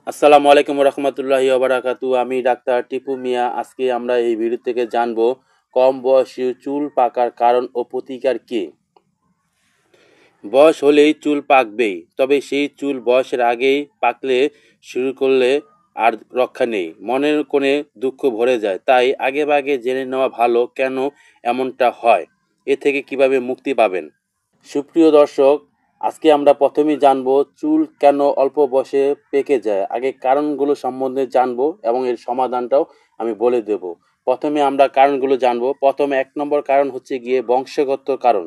আসসালামু আলাইকুম রহমতুল্লাহি ওবারাকাতু। আমি ডাক্তার টিপু মিয়া। আজকে আমরা এই ভিডিও থেকে জানব কম বয়সে চুল পাকার কারণ ও প্রতিকার কী। বয়স হলেই চুল পাকবেই, তবে সেই চুল বয়সের আগেই পাকলে শুরু করলে আর রক্ষা নেই। মনের কোণে দুঃখ ভরে যায়, তাই আগেভাগে জেনে নেওয়া ভালো কেন এমনটা হয়, এ থেকে কিভাবে মুক্তি পাবেন। সুপ্রিয় দর্শক, আজকে আমরা প্রথমেই জানব চুল কেন অল্প বয়সে পেকে যায়। আগে কারণগুলো সম্বন্ধে জানব এবং এর সমাধানটাও আমি বলে দেব। প্রথমে আমরা কারণগুলো জানব। প্রথমে 1 নম্বর কারণ হচ্ছে গিয়ে বংশগত কারণ।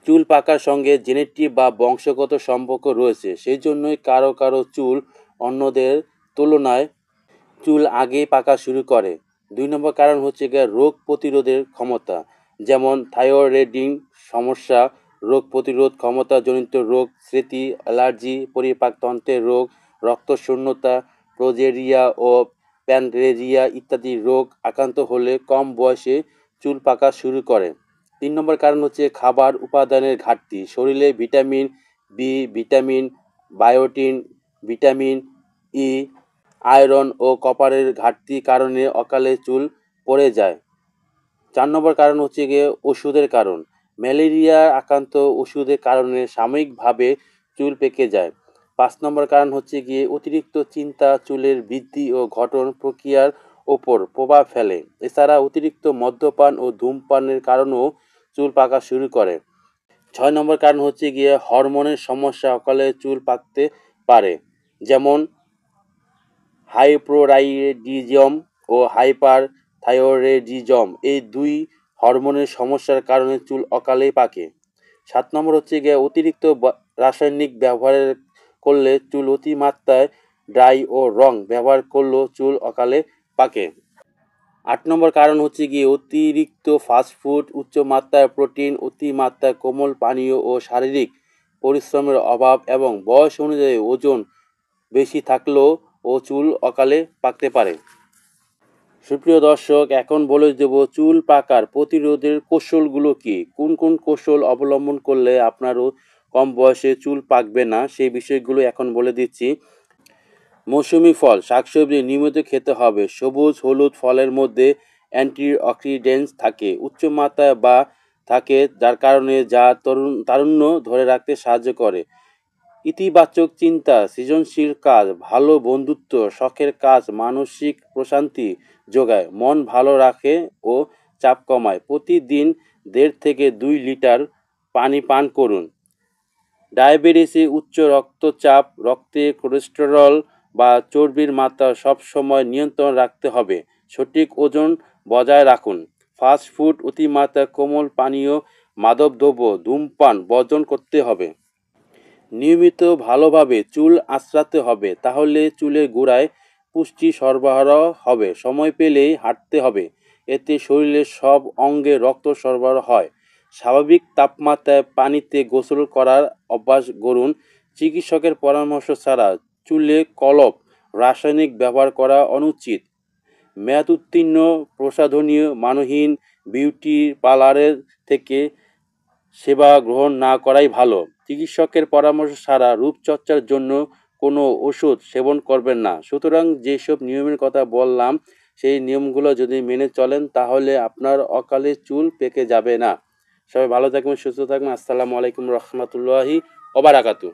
চুল পাকার সঙ্গে জেনেটিক বা বংশগত সম্পর্ক রয়েছে, সেই জন্যই কারো কারো চুল অন্যদের তুলনায় চুল আগেই পাকা শুরু করে। 2 নম্বর কারণ হচ্ছে গিয়ে রোগ প্রতিরোধের ক্ষমতা, যেমন থাইরয়েডিং সমস্যা, রোগ প্রতিরোধ ক্ষমতাজনিত রোগ, স্মৃতি, অ্যালার্জি, পরিপাকতন্ত্রের রোগ, রক্তশূন্যতা, প্রোজেরিয়া ও প্যানক্রেরিয়া ইত্যাদি রোগ আক্রান্ত হলে কম বয়সে চুল পাকা শুরু করে। 3 নম্বর কারণ হচ্ছে খাবার উপাদানের ঘাটতি। শরীরে vitamin B, vitamin biotin, vitamin E, iron ও কপারের ঘাটতির কারণে অকালে চুল পড়ে যায়। 4 নম্বর কারণ হচ্ছে গিয়ে ওষুধের কারণ। ম্যালেরিয়া আক্রান্ত ওষুধের কারণে সাময়িকভাবে চুল পেকে যায়। 5 নম্বর কারণ হচ্ছে গিয়ে অতিরিক্ত চিন্তা চুলের বৃদ্ধি ও গঠন প্রক্রিয়ার ওপর প্রভাব ফেলে। এছাড়া অতিরিক্ত মদ্যপান ও ধূমপানের কারণেও চুল পাকা শুরু করে। 6 নম্বর কারণ হচ্ছে গিয়ে হরমোনের সমস্যা অকালে চুল পাকতে পারে, যেমন হাইপোথাইরয়েডিজম ও হাইপার থাইরয়েডিজম। এই দুই হরমোনের সমস্যার কারণে চুল অকালেই পাকে। 7 নম্বর হচ্ছে গিয়ে অতিরিক্ত রাসায়নিক ব্যবহার করলে চুল, অতিমাত্রায় ডাই ও রং ব্যবহার করলেও চুল অকালে পাকে। 8 নম্বর কারণ হচ্ছে গিয়ে অতিরিক্ত ফাস্টফুড, উচ্চমাত্রায় প্রোটিন, অতিমাত্রায় কোমল পানীয় ও শারীরিক পরিশ্রমের অভাব এবং বয়স অনুযায়ী ওজন বেশি থাকলেও ও চুল অকালে পাকতে পারে। সুপ্রিয় দর্শক, এখন বলে দেব চুল পাকার প্রতিরোধের কৌশলগুলো কী। কোন কোন কৌশল অবলম্বন করলে আপনারও কম বয়সে চুল পাকবে না, সেই বিষয়গুলো এখন বলে দিচ্ছি। মৌসুমি ফল, শাকসবজি নিয়মিত খেতে হবে। সবুজ হলুদ ফলের মধ্যে অ্যান্টিঅক্সিডেন্টস থাকে, উচ্চমাত্রায় বা থাকে, যার কারণে যা তারুণ্য ধরে রাখতে সাহায্য করে। ইতিবাচক চিন্তা, সৃজনশীল কাজ, ভালো বন্ধুত্ব, শখের কাজ মানসিক প্রশান্তি যোগায়, মন ভালো রাখে ও চাপ কমায়। প্রতিদিন 1.5 থেকে 2 লিটার পানি পান করুন। ডায়াবেটিসে উচ্চ রক্তচাপ, রক্তে কোলেস্টেরল বা চর্বির মাত্রা সবসময় নিয়ন্ত্রণ রাখতে হবে। সঠিক ওজন বজায় রাখুন। ফাস্ট ফুড, অতিমাত্রায় কোমল পানীয়, মাদকদ্রব্য, ধূমপান বর্জন করতে হবে। নিয়মিত ভালোভাবে চুল আঁচড়াতে হবে, তাহলে চুলের গোড়ায় পুষ্টি সরবরাহ হবে। সময় পেলেই হাঁটতে হবে, এতে শরীরের সব অঙ্গে রক্ত সরবরাহ হয়। স্বাভাবিক তাপমাত্রায় পানিতে গোসল করার অভ্যাস গড়ুন। চিকিৎসকের পরামর্শ ছাড়া চুলে কলপ, রাসায়নিক ব্যবহার করা অনুচিত। মেয়াদ উত্তীর্ণ প্রসাধনীয়, মানহীন বিউটি পার্লারের থেকে সেবা গ্রহণ না করাই ভালো। চিকিৎসকের পরামর্শ ছাড়া রূপচর্চার জন্য কোনো ওষুধ সেবন করবেন না। সুতরাং যেসব নিয়মের কথা বললাম, সেই নিয়মগুলো যদি মেনে চলেন, তাহলে আপনার অকালে চুল পেকে যাবে না। সবাই ভালো থাকবেন, সুস্থ থাকবেন। আসসালামু আলাইকুম রহমতুল্লাহি ওবারাকাতু।